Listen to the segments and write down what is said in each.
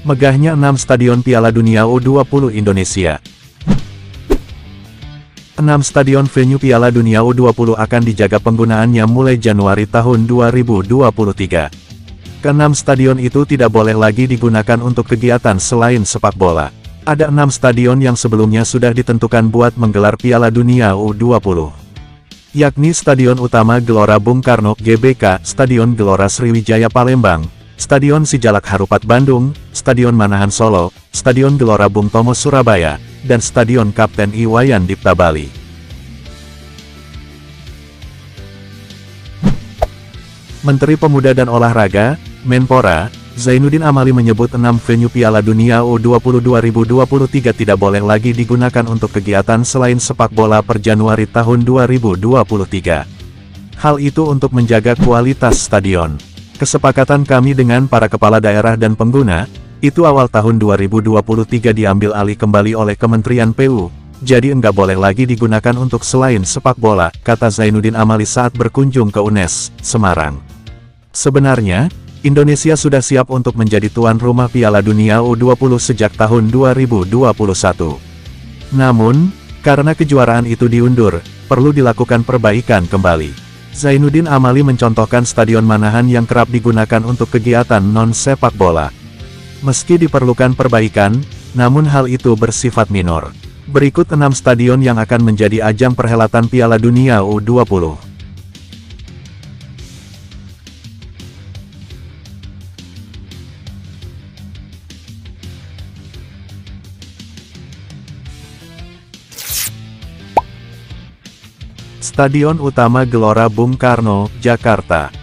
Megahnya 6 Stadion Piala Dunia U20 Indonesia. 6 stadion venue Piala Dunia U20 akan dijaga penggunaannya mulai Januari tahun 2023. Ke-6 stadion itu tidak boleh lagi digunakan untuk kegiatan selain sepak bola. Ada 6 stadion yang sebelumnya sudah ditentukan buat menggelar Piala Dunia U20. Yakni Stadion Utama Gelora Bung Karno (GBK), Stadion Gelora Sriwijaya Palembang, Stadion Sijalak Harupat Bandung, Stadion Manahan Solo, Stadion Gelora Bung Tomo Surabaya, dan Stadion Kapten Iwayan Dipta Bali. Menteri Pemuda dan Olahraga, Menpora, Zainuddin Amali menyebut 6 venue Piala Dunia U20 2023 tidak boleh lagi digunakan untuk kegiatan selain sepak bola per Januari tahun 2023. Hal itu untuk menjaga kualitas stadion. Kesepakatan kami dengan para kepala daerah dan pengguna, itu awal tahun 2023 diambil alih kembali oleh Kementerian PU, jadi enggak boleh lagi digunakan untuk selain sepak bola, kata Zainuddin Amali saat berkunjung ke UNES, Semarang. Sebenarnya, Indonesia sudah siap untuk menjadi tuan rumah Piala Dunia U20 sejak tahun 2021. Namun, karena kejuaraan itu diundur, perlu dilakukan perbaikan kembali. Zainuddin Amali mencontohkan Stadion Manahan yang kerap digunakan untuk kegiatan non-sepak bola. Meski diperlukan perbaikan, namun hal itu bersifat minor. Berikut 6 stadion yang akan menjadi ajang perhelatan Piala Dunia U20. Stadion Utama Gelora Bung Karno, Jakarta.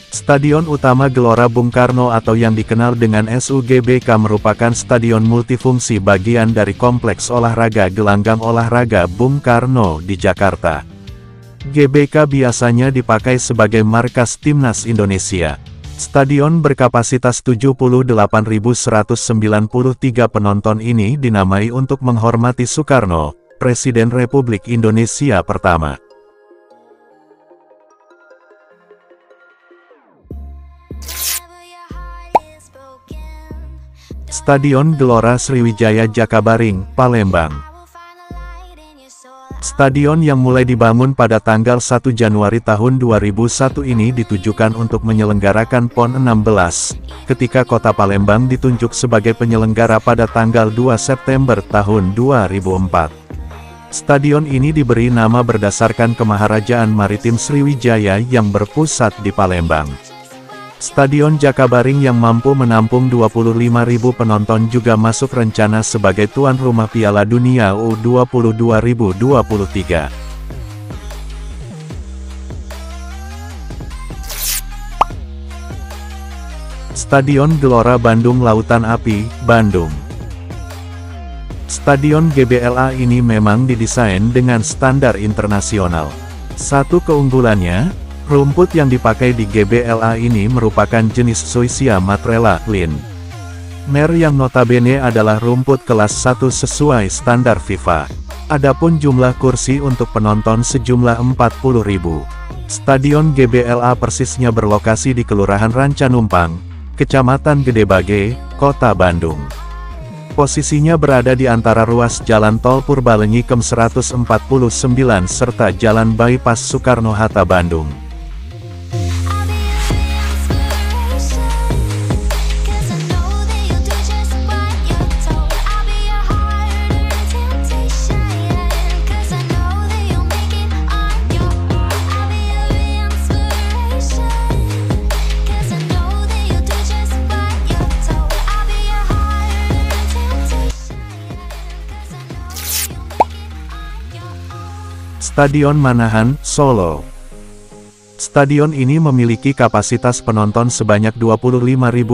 Stadion Utama Gelora Bung Karno atau yang dikenal dengan SUGBK merupakan stadion multifungsi bagian dari Kompleks Olahraga Gelanggang Olahraga Bung Karno di Jakarta. GBK biasanya dipakai sebagai markas Timnas Indonesia. Stadion berkapasitas 78.193 penonton ini dinamai untuk menghormati Soekarno, Presiden Republik Indonesia pertama. Stadion Gelora Sriwijaya Jakabaring, Palembang. Stadion yang mulai dibangun pada tanggal 1 Januari tahun 2001 ini ditujukan untuk menyelenggarakan PON 16, ketika kota Palembang ditunjuk sebagai penyelenggara pada tanggal 2 September tahun 2004. Stadion ini diberi nama berdasarkan Kemaharajaan Maritim Sriwijaya yang berpusat di Palembang. Stadion Jakabaring yang mampu menampung 25.000 penonton juga masuk rencana sebagai tuan rumah Piala Dunia U20 2023. Stadion Gelora Bandung Lautan Api, Bandung. Stadion GBLA ini memang didesain dengan standar internasional. Satu keunggulannya, rumput yang dipakai di GBLA ini merupakan jenis Zoysia Matrela, Lin. Mer yang notabene adalah rumput kelas 1 sesuai standar FIFA. Adapun jumlah kursi untuk penonton sejumlah 40.000. Stadion GBLA persisnya berlokasi di Kelurahan Rancanumpang, Kecamatan Gedebage, Kota Bandung. Posisinya berada di antara ruas Jalan Tol Purbalenyi Kem 149 serta Jalan Bypass Soekarno-Hatta Bandung. Stadion Manahan, Solo. Stadion ini memiliki kapasitas penonton sebanyak 25.000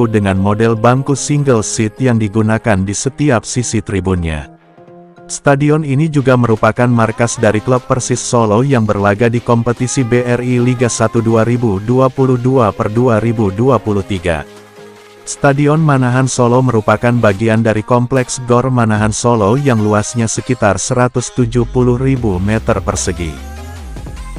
dengan model bangku single seat yang digunakan di setiap sisi tribunnya. Stadion ini juga merupakan markas dari klub Persis Solo yang berlaga di kompetisi BRI Liga 1 2022/2023. Stadion Manahan Solo merupakan bagian dari Kompleks GOR Manahan Solo yang luasnya sekitar 170.000 meter persegi.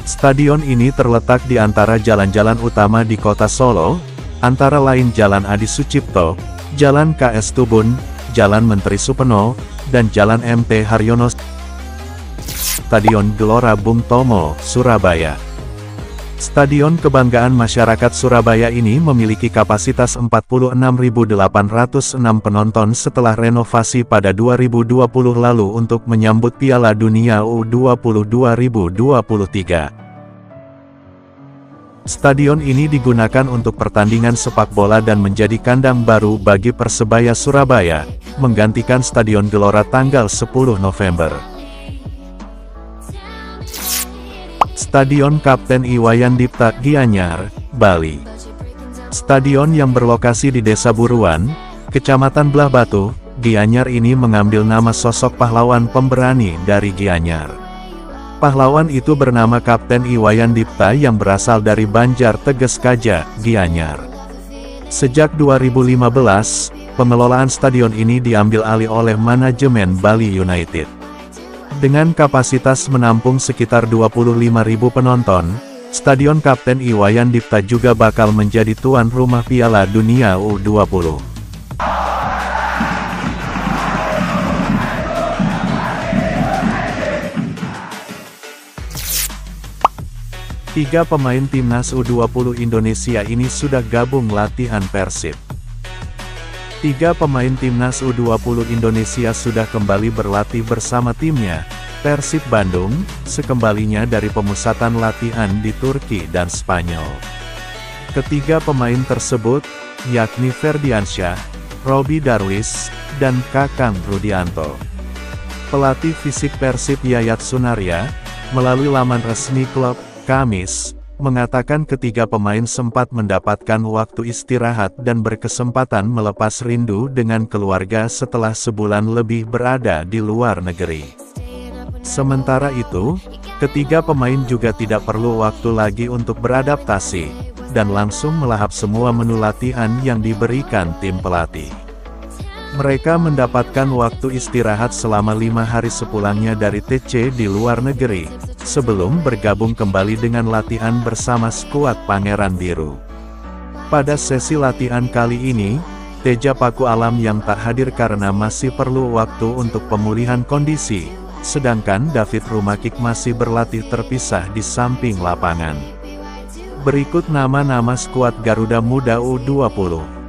Stadion ini terletak di antara jalan-jalan utama di kota Solo, antara lain Jalan Adi Sucipto, Jalan KS Tubun, Jalan Menteri Supeno, dan Jalan MT Haryono. Stadion Gelora Bung Tomo, Surabaya. Stadion Kebanggaan Masyarakat Surabaya ini memiliki kapasitas 46.806 penonton setelah renovasi pada 2020 lalu untuk menyambut Piala Dunia U20 2023. Stadion ini digunakan untuk pertandingan sepak bola dan menjadi kandang baru bagi Persebaya Surabaya, menggantikan Stadion Gelora tanggal 10 November. Stadion Kapten Iwayan Dipta, Gianyar, Bali. Stadion yang berlokasi di Desa Buruan, Kecamatan Belah Batu, Gianyar ini mengambil nama sosok pahlawan pemberani dari Gianyar. Pahlawan itu bernama Kapten Iwayan Dipta yang berasal dari Banjar Teges Kaja, Gianyar. Sejak 2015, pengelolaan stadion ini diambil alih oleh manajemen Bali United. Dengan kapasitas menampung sekitar 25.000 penonton, Stadion Kapten Iwayan Dipta juga bakal menjadi tuan rumah Piala Dunia U20. Tiga pemain timnas U20 Indonesia ini sudah gabung latihan Persib. Tiga pemain timnas U20 Indonesia sudah kembali berlatih bersama timnya, Persib Bandung, sekembalinya dari pemusatan latihan di Turki dan Spanyol. Ketiga pemain tersebut, yakni Ferdiansyah, Robi Darwis, dan Kakang Rudianto. Pelatih fisik Persib Yayat Sunaria, melalui laman resmi klub, Kamis, mengatakan ketiga pemain sempat mendapatkan waktu istirahat dan berkesempatan melepas rindu dengan keluarga setelah sebulan lebih berada di luar negeri. Sementara itu, ketiga pemain juga tidak perlu waktu lagi untuk beradaptasi, dan langsung melahap semua menu latihan yang diberikan tim pelatih. Mereka mendapatkan waktu istirahat selama 5 hari sepulangnya dari TC di luar negeri, sebelum bergabung kembali dengan latihan bersama skuad Pangeran Biru. Pada sesi latihan kali ini, Teja Paku Alam yang tak hadir karena masih perlu waktu untuk pemulihan kondisi, sedangkan David Rumakik masih berlatih terpisah di samping lapangan. Berikut nama-nama skuad Garuda Muda U20.